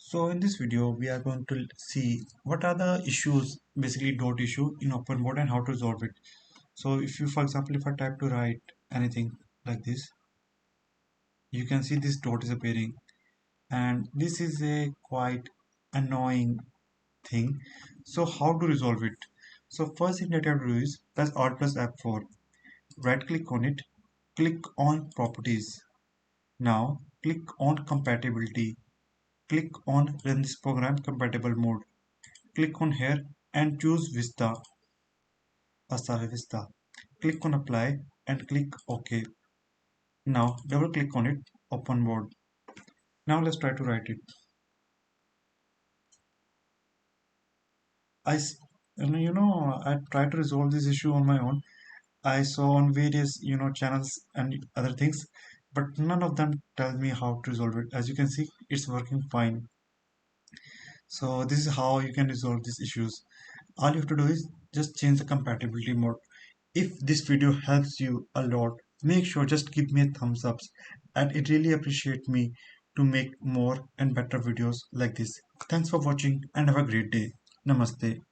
So in this video, we are going to see what are the issues, basically dot issue in OpenBoard and how to resolve it. So if you, for example, if I type to write anything like this, you can see this dot is appearing, and this is a quite annoying thing. So how to resolve it? So first thing that you have to do is press Alt plus F4, right click on it, click on properties. Now click on compatibility, click on run this program compatible mode. Click on here and choose Vista, sorry Vista. Click on apply and click OK. Now double click on it, open board. Now let's try to write it. I, I tried to resolve this issue on my own. I saw on various, channels and other things, but none of them tell me how to resolve it. As you can see, it's working fine. So this is how you can resolve these issues. All you have to do is just change the compatibility mode. If this video helps you a lot, make sure just give me a thumbs up, and it really appreciate me to make more and better videos like this. Thanks for watching and have a great day. Namaste.